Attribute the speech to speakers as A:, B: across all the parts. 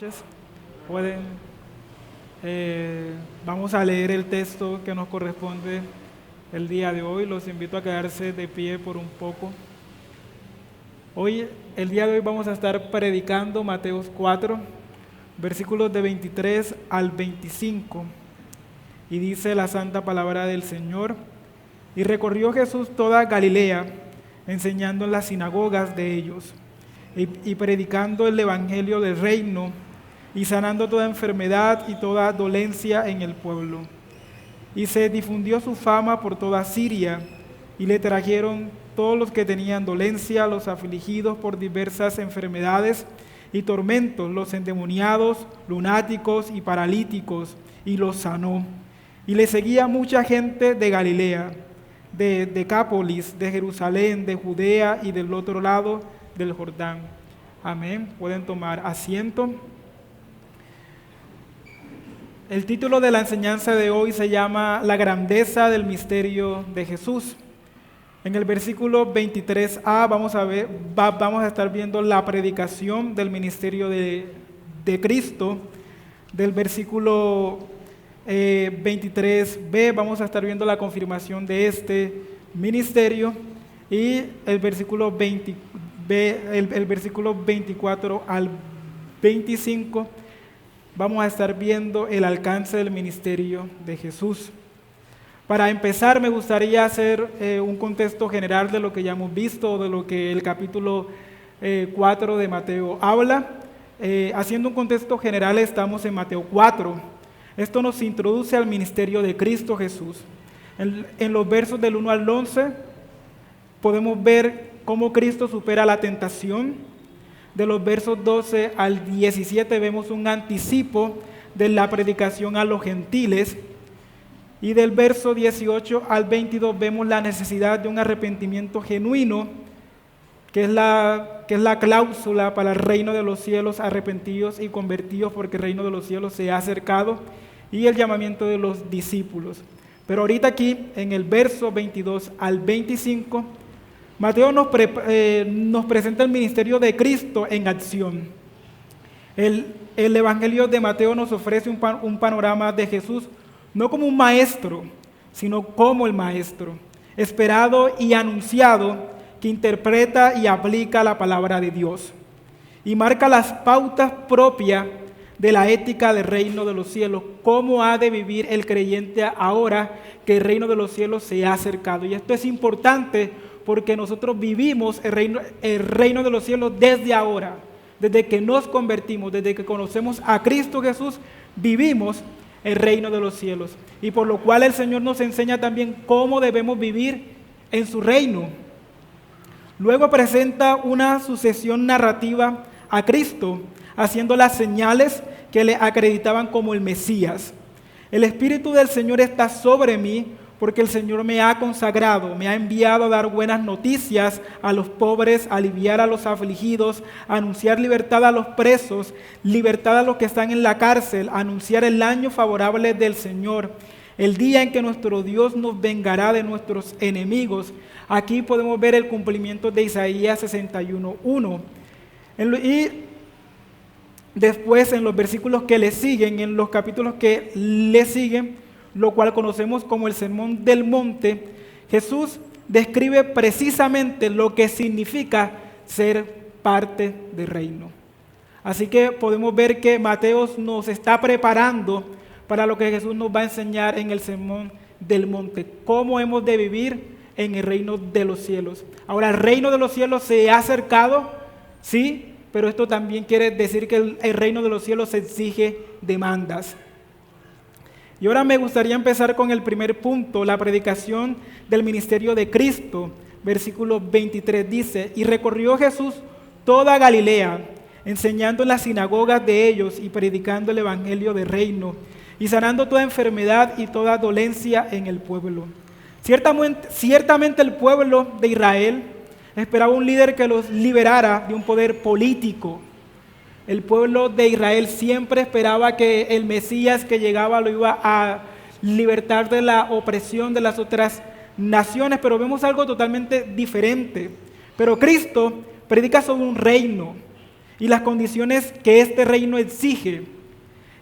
A: noches. Pueden, vamos a leer el texto que nos corresponde el día de hoy. Los invito a quedarse de pie por un poco. El día de hoy vamos a estar predicando Mateo 4, versículos de 23 al 25. Y dice la santa palabra del Señor: y recorrió Jesús toda Galilea, enseñando en las sinagogas de ellos, y predicando el evangelio del reino, y sanando toda enfermedad y toda dolencia en el pueblo. Y se difundió su fama por toda Siria, y le trajeron todos los que tenían dolencia, los afligidos por diversas enfermedades y tormentos, los endemoniados, lunáticos y paralíticos, y los sanó. Y le seguía mucha gente de Galilea, de Decápolis, de Jerusalén, de Judea y del otro lado del Jordán. Amén. Pueden tomar asiento. El título de la enseñanza de hoy se llama La grandeza del misterio de Jesús. En el versículo 23a vamos a estar viendo la predicación del ministerio de Cristo. Del versículo 23b vamos a estar viendo la confirmación de este ministerio, y el versículo 24 al 25 vamos a estar viendo el alcance del ministerio de Jesús. Para empezar, me gustaría hacer un contexto general de lo que ya hemos visto, de lo que el capítulo 4 de Mateo habla. Haciendo un contexto general, estamos en Mateo 4. Esto nos introduce al ministerio de Cristo Jesús. En los versos del 1 al 11 podemos ver cómo Cristo supera la tentación. De los versos 12 al 17 vemos un anticipo de la predicación a los gentiles. Y del verso 18 al 22 vemos la necesidad de un arrepentimiento genuino, que es la cláusula para el reino de los cielos: arrepentidos y convertidos, porque el reino de los cielos se ha acercado, y el llamamiento de los discípulos. Pero ahorita aquí, en el verso 22 al 25, Mateo nos presenta el ministerio de Cristo en acción. El Evangelio de Mateo nos ofrece un panorama de Jesús no como un maestro, sino como el maestro, esperado y anunciado, que interpreta y aplica la palabra de Dios y marca las pautas propias de la ética del reino de los cielos, cómo ha de vivir el creyente ahora que el reino de los cielos se ha acercado. Y esto es importante porque nosotros vivimos el reino de los cielos desde ahora, desde que nos convertimos, desde que conocemos a Cristo Jesús, vivimos el reino de los cielos. Y por lo cual el Señor nos enseña también cómo debemos vivir en su reino. Luego presenta una sucesión narrativa a Cristo, haciendo las señales que le acreditaban como el Mesías. El Espíritu del Señor está sobre mí, porque el Señor me ha consagrado, me ha enviado a dar buenas noticias a los pobres, a aliviar a los afligidos, a anunciar libertad a los presos, libertad a los que están en la cárcel, a anunciar el año favorable del Señor, el día en que nuestro Dios nos vengará de nuestros enemigos. Aquí podemos ver el cumplimiento de Isaías 61:1. Y después, en los versículos que le siguen, en los capítulos que le siguen, lo cual conocemos como el Sermón del Monte, Jesús describe precisamente lo que significa ser parte del reino. Así que podemos ver que Mateo nos está preparando para lo que Jesús nos va a enseñar en el Sermón del Monte, cómo hemos de vivir en el reino de los cielos. Ahora, el reino de los cielos se ha acercado, sí, pero esto también quiere decir que el reino de los cielos exige demandas. Y ahora me gustaría empezar con el primer punto, la predicación del ministerio de Cristo. Versículo 23 dice: y recorrió Jesús toda Galilea, enseñando en las sinagogas de ellos y predicando el evangelio del reino, y sanando toda enfermedad y toda dolencia en el pueblo. Ciertamente el pueblo de Israel esperaba un líder que los liberara de un poder político. El pueblo de Israel siempre esperaba que el Mesías que llegaba lo iba a libertar de la opresión de las otras naciones, pero vemos algo totalmente diferente. Pero Cristo predica sobre un reino, y las condiciones que este reino exige.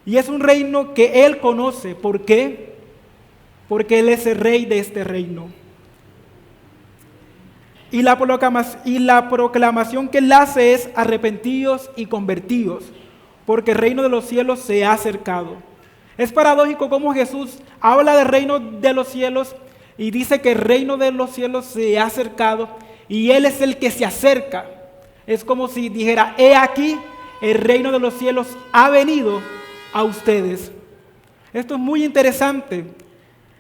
A: Y es un reino que Él conoce. ¿Por qué? Porque Él es el rey de este reino. Y la proclamación que Él hace es: arrepentidos y convertidos, porque el reino de los cielos se ha acercado. Es paradójico cómo Jesús habla del reino de los cielos y dice que el reino de los cielos se ha acercado y Él es el que se acerca. Es como si dijera: he aquí, el reino de los cielos ha venido a ustedes. Esto es muy interesante.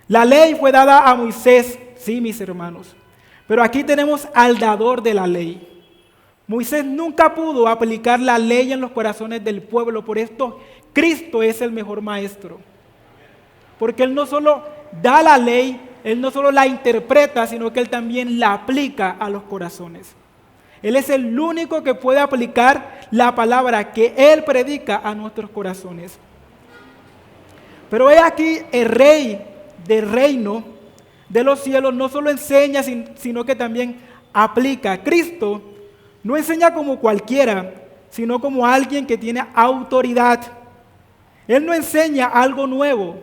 A: La ley fue dada a Moisés, sí, mis hermanos, pero aquí tenemos al dador de la ley. Moisés nunca pudo aplicar la ley en los corazones del pueblo, por esto Cristo es el mejor maestro. Porque Él no solo da la ley, Él no solo la interpreta, sino que Él también la aplica a los corazones. Él es el único que puede aplicar la palabra que Él predica a nuestros corazones. Pero he aquí el rey del reino de los cielos no solo enseña, sino que también aplica. Cristo no enseña como cualquiera, sino como alguien que tiene autoridad. Él no enseña algo nuevo.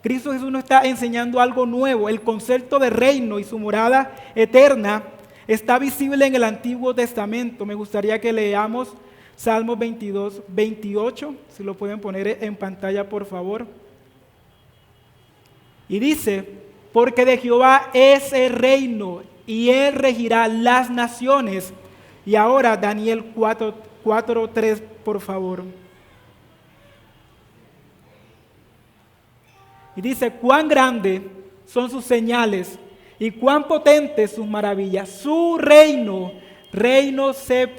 A: Cristo Jesús no está enseñando algo nuevo. El concepto de reino y su morada eterna está visible en el Antiguo Testamento. Me gustaría que leamos Salmos 22, 28, si lo pueden poner en pantalla, por favor. Y dice: porque de Jehová es el reino, y Él regirá las naciones. Y ahora Daniel 4:3, por favor. Y dice: cuán grandes son sus señales, y cuán potentes sus maravillas. Su reino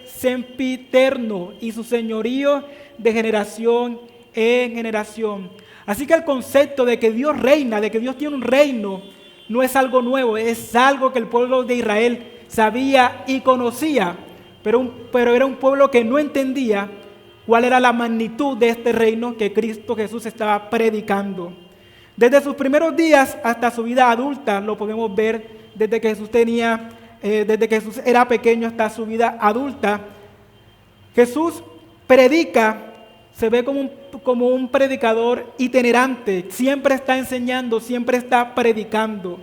A: sempiterno, y su señorío de generación en generación. Así que el concepto de que Dios reina, de que Dios tiene un reino, no es algo nuevo, es algo que el pueblo de Israel sabía y conocía, pero era un pueblo que no entendía cuál era la magnitud de este reino que Cristo Jesús estaba predicando. Desde sus primeros días hasta su vida adulta, lo podemos ver desde que Jesús era pequeño hasta su vida adulta. Jesús predica. Se ve como un predicador itinerante, siempre está enseñando, siempre está predicando.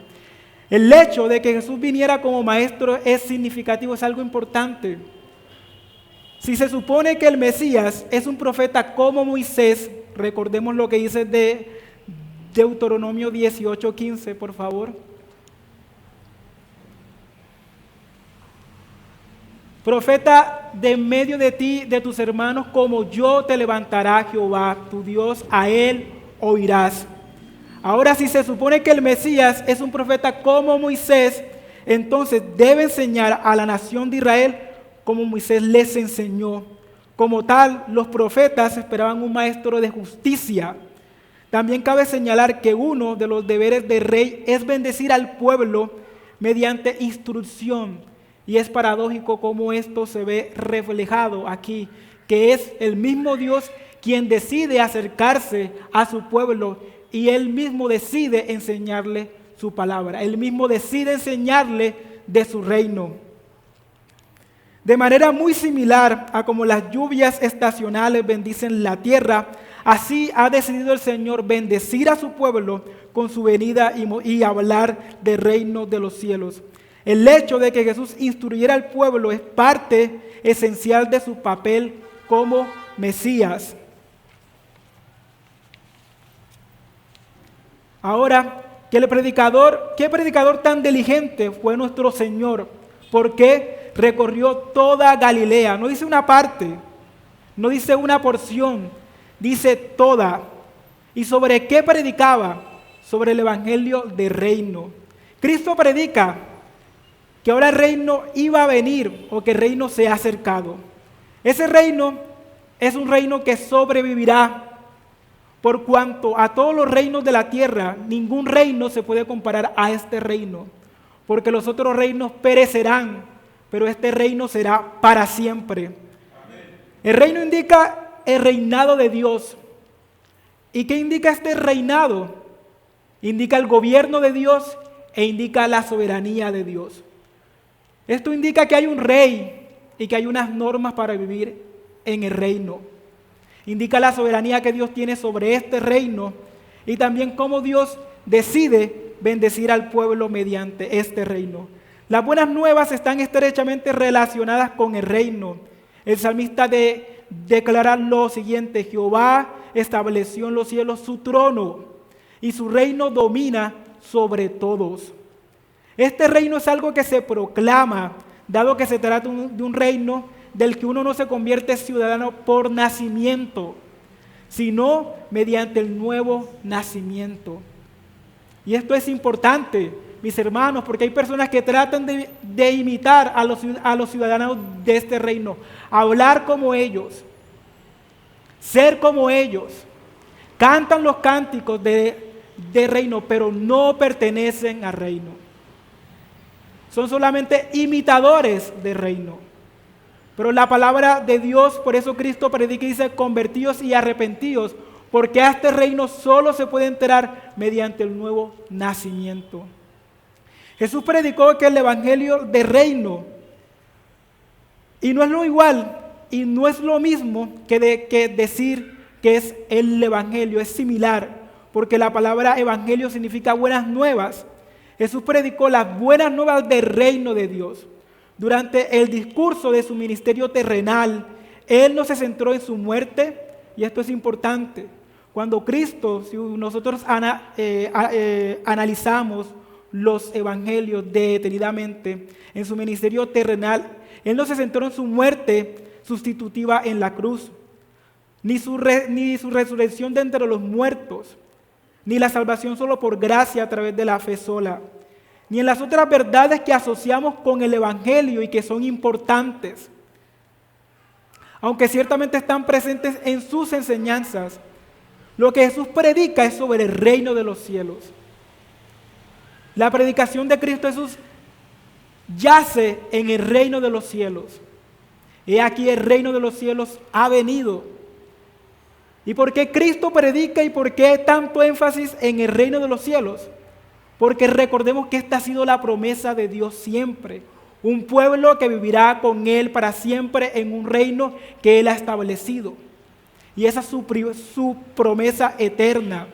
A: El hecho de que Jesús viniera como maestro es significativo, es algo importante. Si se supone que el Mesías es un profeta como Moisés, recordemos lo que dice de Deuteronomio 18:15, por favor. Profeta de en medio de ti, de tus hermanos, como yo te levantará Jehová, tu Dios, a él oirás. Ahora, si se supone que el Mesías es un profeta como Moisés, entonces debe enseñar a la nación de Israel como Moisés les enseñó. Como tal, los profetas esperaban un maestro de justicia. También cabe señalar que uno de los deberes del rey es bendecir al pueblo mediante instrucción. Y es paradójico cómo esto se ve reflejado aquí, que es el mismo Dios quien decide acercarse a su pueblo y Él mismo decide enseñarle su palabra. Él mismo decide enseñarle de su reino. De manera muy similar a como las lluvias estacionales bendicen la tierra, así ha decidido el Señor bendecir a su pueblo con su venida y hablar del reino de los cielos. El hecho de que Jesús instruyera al pueblo es parte esencial de su papel como Mesías. Ahora, ¿qué predicador tan diligente fue nuestro Señor? Porque recorrió toda Galilea. No dice una parte, no dice una porción, dice toda. ¿Y sobre qué predicaba? Sobre el evangelio del reino. Cristo predica que ahora el reino iba a venir o que el reino se ha acercado. Ese reino es un reino que sobrevivirá, por cuanto a todos los reinos de la tierra, ningún reino se puede comparar a este reino, porque los otros reinos perecerán, pero este reino será para siempre. Amén. El reino indica el reinado de Dios. ¿Y qué indica este reinado? Indica el gobierno de Dios e indica la soberanía de Dios. Esto indica que hay un rey y que hay unas normas para vivir en el reino. Indica la soberanía que Dios tiene sobre este reino y también cómo Dios decide bendecir al pueblo mediante este reino. Las buenas nuevas están estrechamente relacionadas con el reino. El salmista declara lo siguiente: Jehová estableció en los cielos su trono y su reino domina sobre todos. Este reino es algo que se proclama, dado que se trata de un reino del que uno no se convierte ciudadano por nacimiento, sino mediante el nuevo nacimiento. Y esto es importante, mis hermanos, porque hay personas que tratan de imitar a los ciudadanos de este reino, hablar como ellos, ser como ellos, cantan los cánticos de reino, pero no pertenecen al reino. Son solamente imitadores del reino. Pero la palabra de Dios, por eso Cristo predica y dice: convertíos y arrepentíos, porque a este reino solo se puede entrar mediante el nuevo nacimiento. Jesús predicó que el evangelio de reino, y no es lo igual, y no es lo mismo que decir que es el evangelio, es similar, porque la palabra evangelio significa buenas nuevas. Jesús predicó las buenas nuevas del reino de Dios. Durante el discurso de su ministerio terrenal, Él no se centró en su muerte, y esto es importante. Cuando Cristo, si nosotros analizamos los evangelios detenidamente, en su ministerio terrenal, Él no se centró en su muerte sustitutiva en la cruz, ni su resurrección de entre los muertos, ni la salvación solo por gracia a través de la fe sola, ni en las otras verdades que asociamos con el evangelio y que son importantes, aunque ciertamente están presentes en sus enseñanzas. Lo que Jesús predica es sobre el reino de los cielos. La predicación de Cristo Jesús yace en el reino de los cielos. He aquí el reino de los cielos ha venido. ¿Y por qué Cristo predica y por qué tanto énfasis en el reino de los cielos? Porque recordemos que esta ha sido la promesa de Dios siempre. Un pueblo que vivirá con Él para siempre en un reino que Él ha establecido. Y esa es su promesa eterna.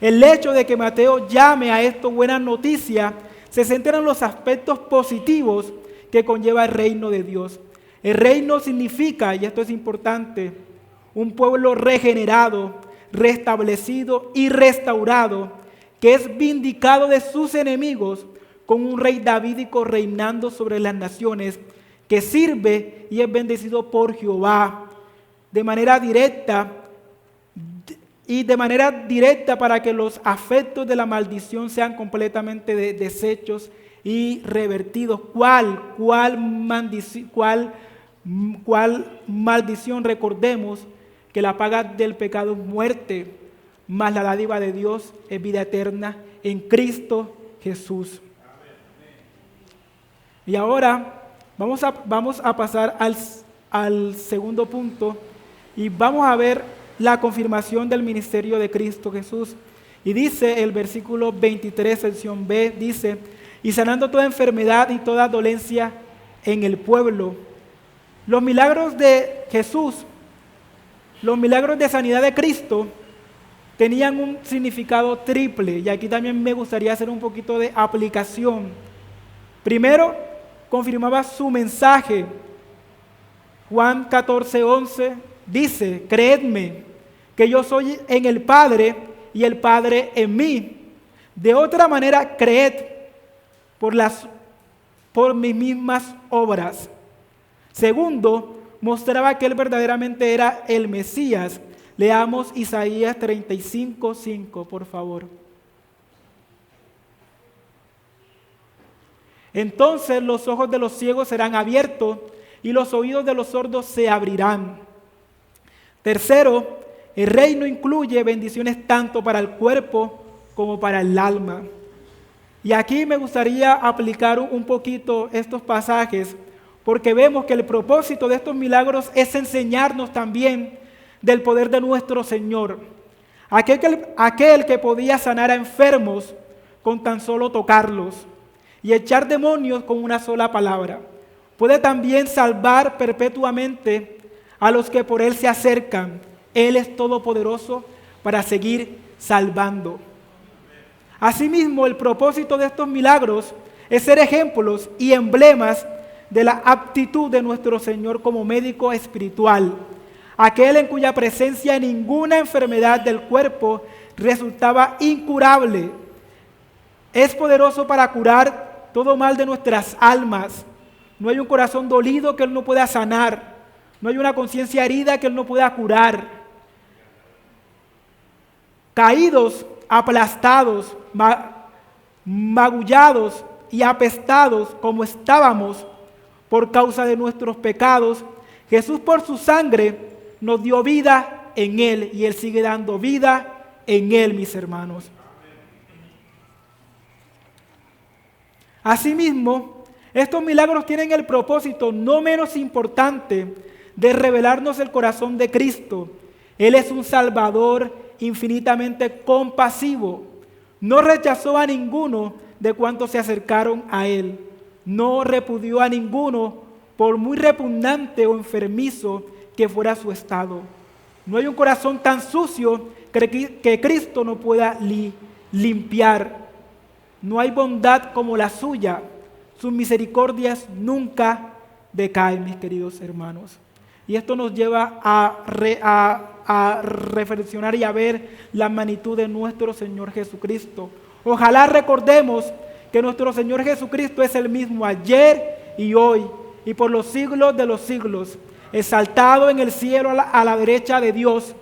A: El hecho de que Mateo llame a esto buena noticia se centra en los aspectos positivos que conlleva el reino de Dios. El reino significa, y esto es importante, un pueblo regenerado, restablecido y restaurado, que es vindicado de sus enemigos con un rey davídico reinando sobre las naciones, que sirve y es bendecido por Jehová de manera directa para que los afectos de la maldición sean completamente deshechos y revertidos. ¿Cuál maldición? Recordemos que la paga del pecado es muerte, mas la dádiva de Dios es vida eterna en Cristo Jesús. Y ahora vamos a pasar al segundo punto y vamos a ver la confirmación del ministerio de Cristo Jesús. Y dice el versículo 23, sección B, dice: y sanando toda enfermedad y toda dolencia en el pueblo. Los milagros de Jesús, los milagros de sanidad de Cristo, tenían un significado triple, y aquí también me gustaría hacer un poquito de aplicación. Primero, confirmaba su mensaje. Juan 14:11 dice: creedme que yo soy en el Padre y el Padre en mí. De otra manera, creed por mis mismas obras. Segundo, mostraba que él verdaderamente era el Mesías. Leamos Isaías 35:5, por favor. Entonces los ojos de los ciegos serán abiertos y los oídos de los sordos se abrirán. Tercero, el reino incluye bendiciones tanto para el cuerpo como para el alma. Y aquí me gustaría aplicar un poquito estos pasajes, porque vemos que el propósito de estos milagros es enseñarnos también del poder de nuestro Señor. Aquel que podía sanar a enfermos con tan solo tocarlos y echar demonios con una sola palabra, puede también salvar perpetuamente a los que por Él se acercan. Él es todopoderoso para seguir salvando. Asimismo, el propósito de estos milagros es ser ejemplos y emblemas de la aptitud de nuestro Señor como médico espiritual, aquel en cuya presencia ninguna enfermedad del cuerpo resultaba incurable. Es poderoso para curar todo mal de nuestras almas. No hay un corazón dolido que Él no pueda sanar. No hay una conciencia herida que Él no pueda curar. Caídos, aplastados, magullados y apestados como estábamos por causa de nuestros pecados, Jesús por su sangre nos dio vida en Él y Él sigue dando vida en Él, mis hermanos. Asimismo, estos milagros tienen el propósito no menos importante de revelarnos el corazón de Cristo. Él es un Salvador infinitamente compasivo. No rechazó a ninguno de cuantos se acercaron a Él. No repudió a ninguno por muy repugnante o enfermizo que fuera su estado. No hay un corazón tan sucio que Cristo no pueda limpiar. No hay bondad como la suya. Sus misericordias nunca decaen, mis queridos hermanos. Y esto nos lleva a reflexionar y a ver la magnitud de nuestro Señor Jesucristo. Ojalá recordemos que nuestro Señor Jesucristo es el mismo ayer y hoy y por los siglos de los siglos, exaltado en el cielo a la derecha de Dios.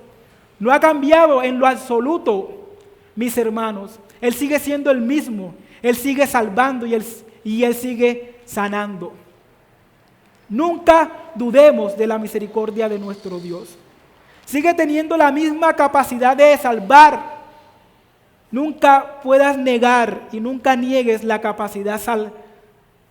A: No ha cambiado en lo absoluto, mis hermanos. Él sigue siendo el mismo. Él sigue salvando y Él sigue sanando. Nunca dudemos de la misericordia de nuestro Dios. Sigue teniendo la misma capacidad de salvar. Nunca puedas negar y nunca niegues la capacidad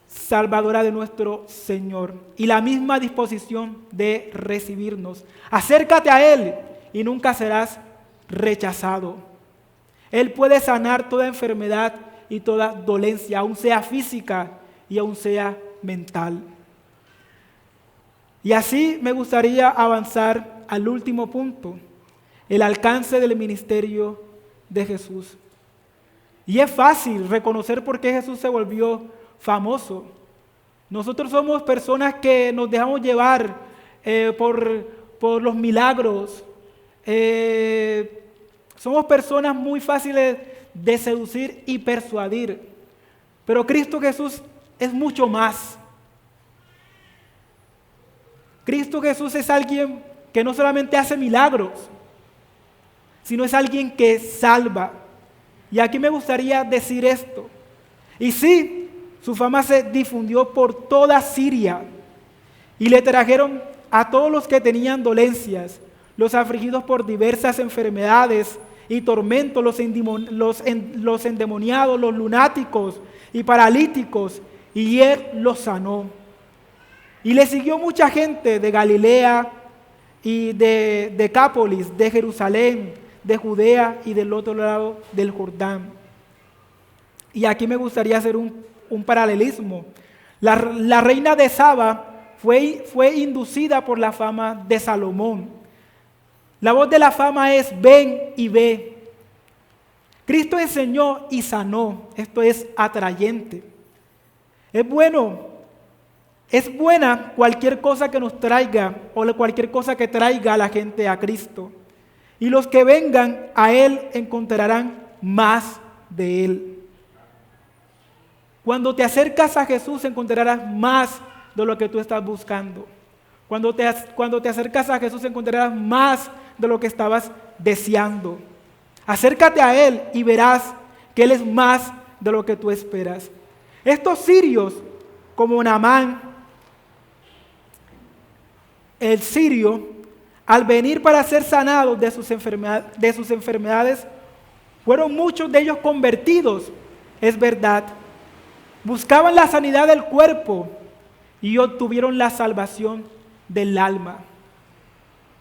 A: salvadora de nuestro Señor y la misma disposición de recibirnos. Acércate a Él y nunca serás rechazado. Él puede sanar toda enfermedad y toda dolencia, aun sea física y aun sea mental. Y así me gustaría avanzar al último punto, el alcance del ministerio de Jesús. Y es fácil reconocer por qué Jesús se volvió famoso. Nosotros somos personas que nos dejamos llevar por los milagros. Somos personas muy fáciles de seducir y persuadir. Pero Cristo Jesús es mucho más. Cristo Jesús es alguien que no solamente hace milagros, sino es alguien que salva. Y aquí me gustaría decir esto. Y sí, su fama se difundió por toda Siria y le trajeron a todos los que tenían dolencias, los afligidos por diversas enfermedades y tormentos, los endemoniados, los lunáticos y paralíticos, y Él los sanó. Y le siguió mucha gente de Galilea y de Decápolis, de Jerusalén, de Judea y del otro lado del Jordán. Y aquí me gustaría hacer un paralelismo. La reina de Saba fue inducida por la fama de Salomón. La voz de la fama es: ven y ve. Cristo enseñó y sanó. Esto es atrayente. Es buena cualquier cosa que nos traiga o cualquier cosa que traiga a la gente a Cristo. Y los que vengan a Él encontrarán más de Él. Cuando te acercas a Jesús encontrarás más de lo que tú estás buscando. Cuando te acercas a Jesús encontrarás más de lo que estabas deseando. Acércate a Él y verás que Él es más de lo que tú esperas. Estos sirios, como Naamán, el sirio, al venir para ser sanados de sus enfermedades, fueron muchos de ellos convertidos, es verdad. Buscaban la sanidad del cuerpo y obtuvieron la salvación del alma.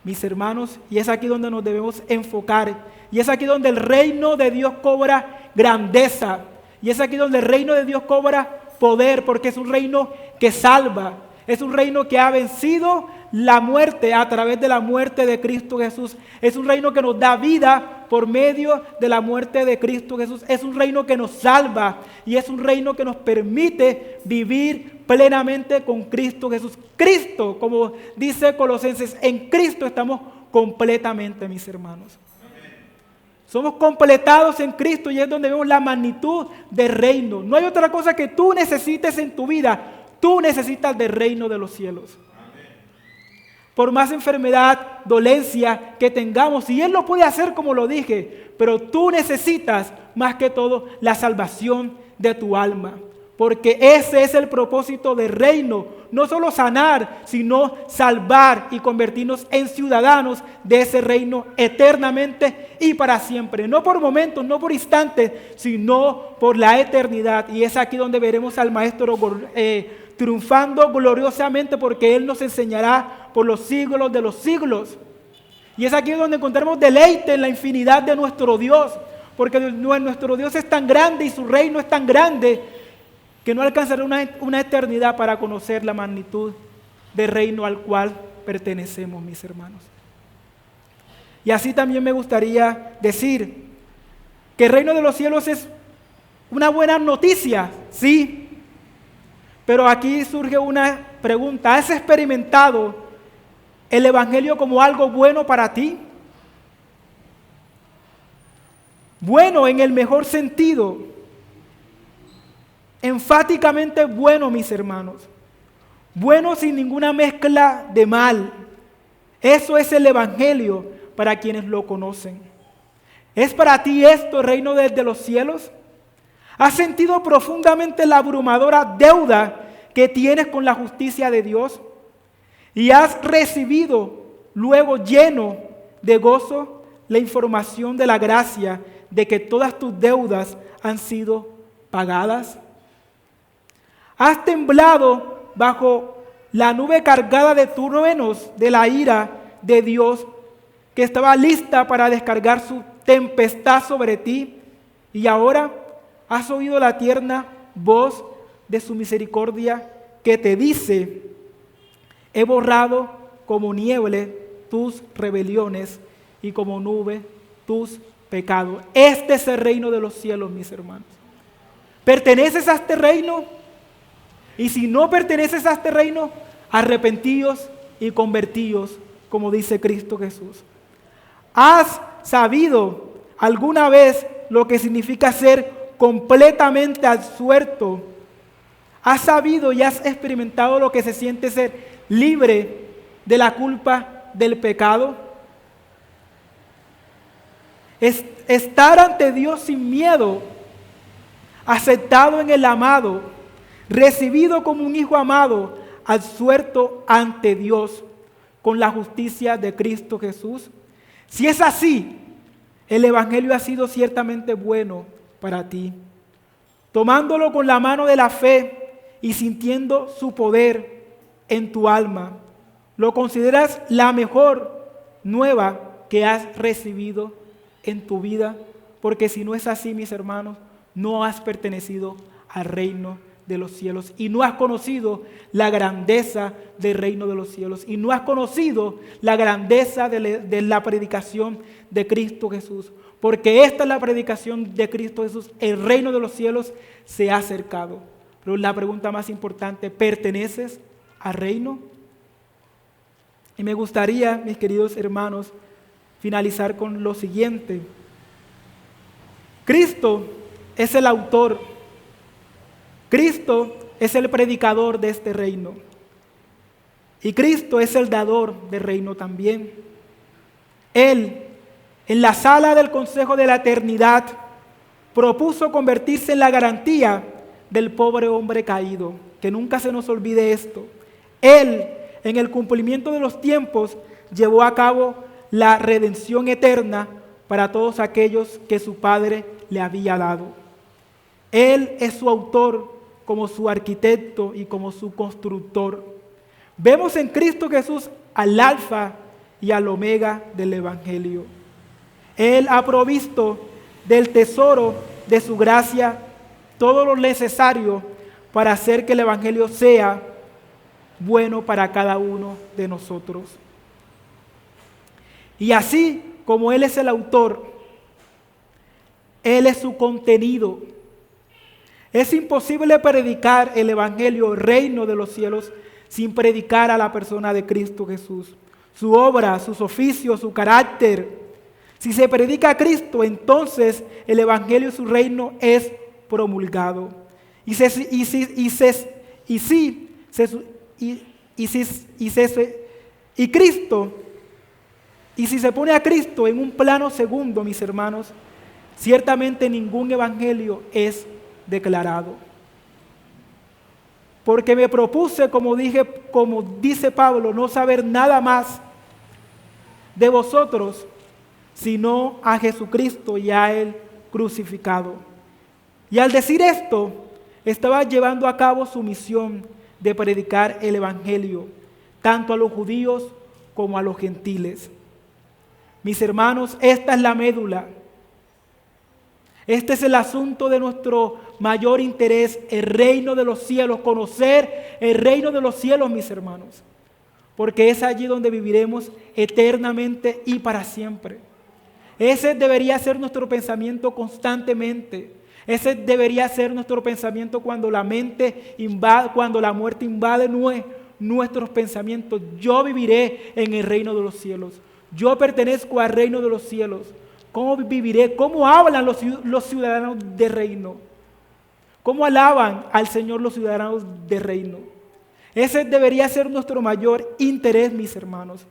A: Mis hermanos, y es aquí donde nos debemos enfocar, y es aquí donde el reino de Dios cobra grandeza, y es aquí donde el reino de Dios cobra poder, porque es un reino que salva, es un reino que ha vencido la muerte a través de la muerte de Cristo Jesús. Es un reino que nos da vida por medio de la muerte de Cristo Jesús. Es un reino que nos salva y es un reino que nos permite vivir plenamente con Cristo Jesús. Cristo, como dice Colosenses, en Cristo estamos completamente, mis hermanos. Somos completados en Cristo y es donde vemos la magnitud del reino. No hay otra cosa que tú necesites en tu vida. Tú necesitas del reino de los cielos. Por más enfermedad, dolencia que tengamos, y Él lo puede hacer como lo dije, pero tú necesitas más que todo la salvación de tu alma, porque ese es el propósito del reino, no solo sanar, sino salvar y convertirnos en ciudadanos de ese reino eternamente y para siempre, no por momentos, no por instantes, sino por la eternidad. Y es aquí donde veremos al Maestro triunfando gloriosamente, porque Él nos enseñará por los siglos de los siglos. Y es aquí donde encontramos deleite en la infinidad de nuestro Dios, porque nuestro Dios es tan grande y su reino es tan grande que no alcanzará una eternidad para conocer la magnitud del reino al cual pertenecemos, mis hermanos. Y así también me gustaría decir que el reino de los cielos es una buena noticia, sí. Pero aquí surge una pregunta: ¿has experimentado el Evangelio como algo bueno para ti? Bueno en el mejor sentido, enfáticamente bueno, mis hermanos. Bueno sin ninguna mezcla de mal. Eso es el Evangelio para quienes lo conocen. ¿Es para ti esto el reino desde los cielos? ¿Has sentido profundamente la abrumadora deuda que tienes con la justicia de Dios? ¿Y has recibido luego lleno de gozo la información de la gracia de que todas tus deudas han sido pagadas? ¿Has temblado bajo la nube cargada de truenos de la ira de Dios que estaba lista para descargar su tempestad sobre ti? Y ahora has oído la tierna voz de su misericordia que te dice: he borrado como niebla tus rebeliones y como nube tus pecados. Este es el reino de los cielos, mis hermanos. ¿Perteneces a este reino? Y si no perteneces a este reino, arrepentíos y convertíos, como dice Cristo Jesús. ¿Has sabido alguna vez lo que significa ser completamente absuelto? ¿Has sabido y has experimentado lo que se siente ser libre de la culpa del pecado? Estar ante Dios sin miedo, aceptado en el amado, recibido como un hijo amado, absuelto ante Dios con la justicia de Cristo Jesús. Si es así, el Evangelio ha sido ciertamente bueno para ti. Tomándolo con la mano de la fe y sintiendo su poder en tu alma, lo consideras la mejor nueva que has recibido en tu vida, porque si no es así, mis hermanos, no has pertenecido al reino de los cielos y no has conocido la grandeza del reino de los cielos y no has conocido la grandeza de la predicación de Cristo Jesús, porque esta es la predicación de Cristo Jesús. El reino de los cielos se ha acercado. Pero la pregunta más importante: ¿perteneces al reino? Y me gustaría, mis queridos hermanos, finalizar con lo siguiente. Cristo es el autor, Cristo es el predicador de este reino y Cristo es el dador del reino también. Él, en la sala del consejo de la eternidad, propuso convertirse en la garantía del pobre hombre caído. Que nunca se nos olvide esto. Él, en el cumplimiento de los tiempos, llevó a cabo la redención eterna para todos aquellos que su Padre le había dado. Él es su autor como su arquitecto y como su constructor. Vemos en Cristo Jesús al alfa y al omega del Evangelio. Él ha provisto del tesoro de su gracia todo lo necesario para hacer que el Evangelio sea bueno para cada uno de nosotros. Y así como Él es el autor, Él es su contenido. Es imposible predicar el Evangelio, el reino de los cielos, sin predicar a la persona de Cristo Jesús, su obra, sus oficios, su carácter. Si se predica a Cristo, entonces el Evangelio y su reino es promulgado. Y si se pone a Cristo en un plano segundo, mis hermanos, ciertamente ningún evangelio es declarado. Porque me propuse, como dice Pablo, no saber nada más de vosotros, sino a Jesucristo y a Él crucificado. Y al decir esto, estaba llevando a cabo su misión de predicar el evangelio, tanto a los judíos como a los gentiles. Mis hermanos, esta es la médula. Este es el asunto de nuestro mayor interés, el reino de los cielos, conocer el reino de los cielos, mis hermanos, porque es allí donde viviremos eternamente y para siempre. Ese debería ser nuestro pensamiento constantemente. Ese debería ser nuestro pensamiento cuando la muerte invade nuestros pensamientos. Yo viviré en el reino de los cielos. Yo pertenezco al reino de los cielos. ¿Cómo viviré? ¿Cómo hablan los ciudadanos de reino? ¿Cómo alaban al Señor los ciudadanos de reino? Ese debería ser nuestro mayor interés, mis hermanos.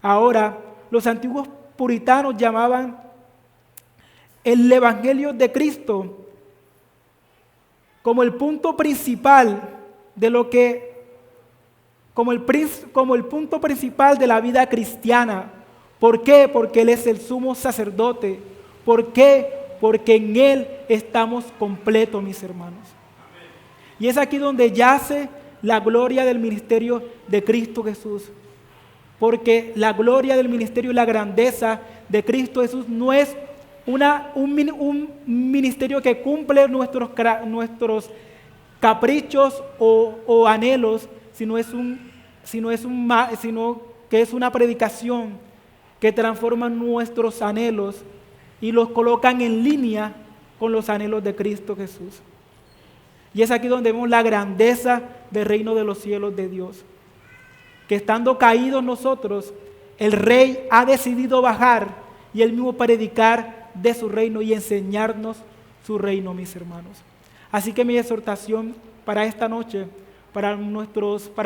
A: Ahora, los antiguos puritanos llamaban el Evangelio de Cristo como el punto principal de como el punto principal de la vida cristiana. ¿Por qué? Porque Él es el sumo sacerdote. ¿Por qué? Porque en Él estamos completos, mis hermanos. Y es aquí donde yace la gloria del ministerio de Cristo Jesús. Porque la gloria del ministerio y la grandeza de Cristo Jesús no es un ministerio que cumple nuestros caprichos o anhelos, sino que es una predicación que transforma nuestros anhelos y los colocan en línea con los anhelos de Cristo Jesús. Y es aquí donde vemos la grandeza del reino de los cielos de Dios. Que estando caídos nosotros, el Rey ha decidido bajar y Él mismo predicar de su reino y enseñarnos su reino, mis hermanos. Así que mi exhortación para esta noche, para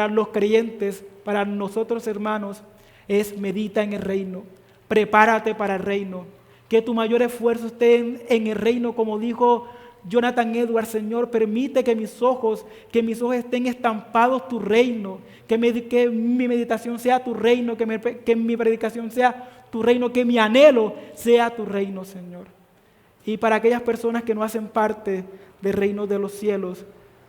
A: los creyentes, para nosotros hermanos, es medita en el reino, prepárate para el reino, que tu mayor esfuerzo esté en el reino, como dijo Jonathan Edwards. Señor, permite que mis ojos estén estampados tu reino, que mi meditación sea tu reino, que mi predicación sea tu reino, que mi anhelo sea tu reino, Señor. Y para aquellas personas que no hacen parte del reino de los cielos,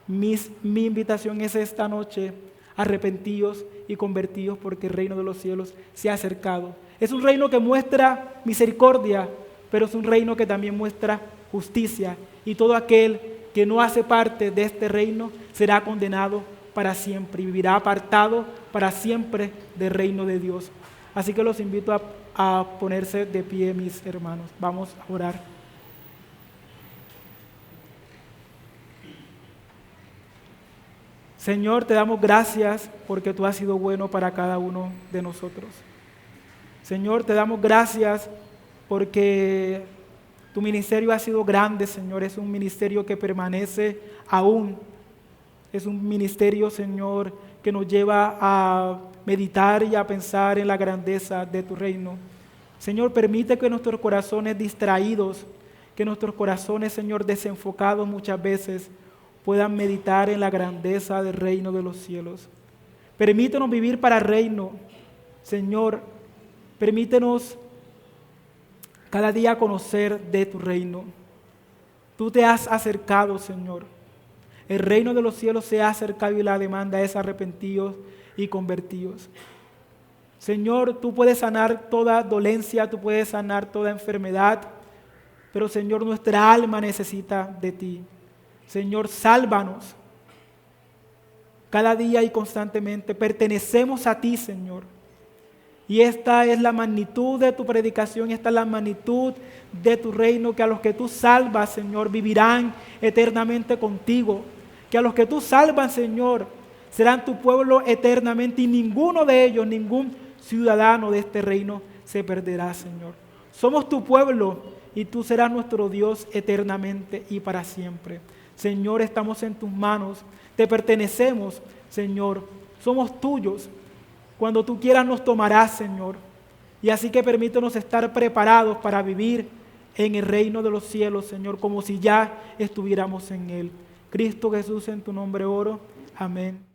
A: mi invitación es esta noche: arrepentidos y convertidos, porque el reino de los cielos se ha acercado. Es un reino que muestra misericordia, pero es un reino que también muestra justicia, y todo aquel que no hace parte de este reino será condenado para siempre y vivirá apartado para siempre del reino de Dios. Así que los invito a ponerse de pie, mis hermanos. Vamos a orar. Señor, te damos gracias porque tú has sido bueno para cada uno de nosotros. Señor, te damos gracias porque tu ministerio ha sido grande, Señor. Es un ministerio que permanece aún. Es un ministerio, Señor, que nos lleva a meditar y a pensar en la grandeza de tu reino. Señor, permite que nuestros corazones distraídos, que nuestros corazones, Señor, desenfocados muchas veces, puedan meditar en la grandeza del reino de los cielos. Permítenos vivir para el reino, Señor. Permítenos cada día conocer de tu reino. Tú te has acercado, Señor. El reino de los cielos se ha acercado y la demanda es arrepentidos y convertidos. Señor, tú puedes sanar toda dolencia, tú puedes sanar toda enfermedad, pero Señor, nuestra alma necesita de ti. Señor, sálvanos. cada día y constantemente. Pertenecemos a ti, Señor. Y esta es la magnitud de tu predicación, esta es la magnitud de tu reino, que a los que tú salvas, Señor, vivirán eternamente contigo. Que a los que tú salvas, Señor, serán tu pueblo eternamente, y ninguno de ellos, ningún ciudadano de este reino se perderá, Señor. Somos tu pueblo y tú serás nuestro Dios eternamente y para siempre. Señor, estamos en tus manos, te pertenecemos, Señor, somos tuyos. Cuando tú quieras nos tomarás, Señor. Y así que permítenos estar preparados para vivir en el reino de los cielos, Señor, como si ya estuviéramos en él. Cristo Jesús, en tu nombre oro. Amén.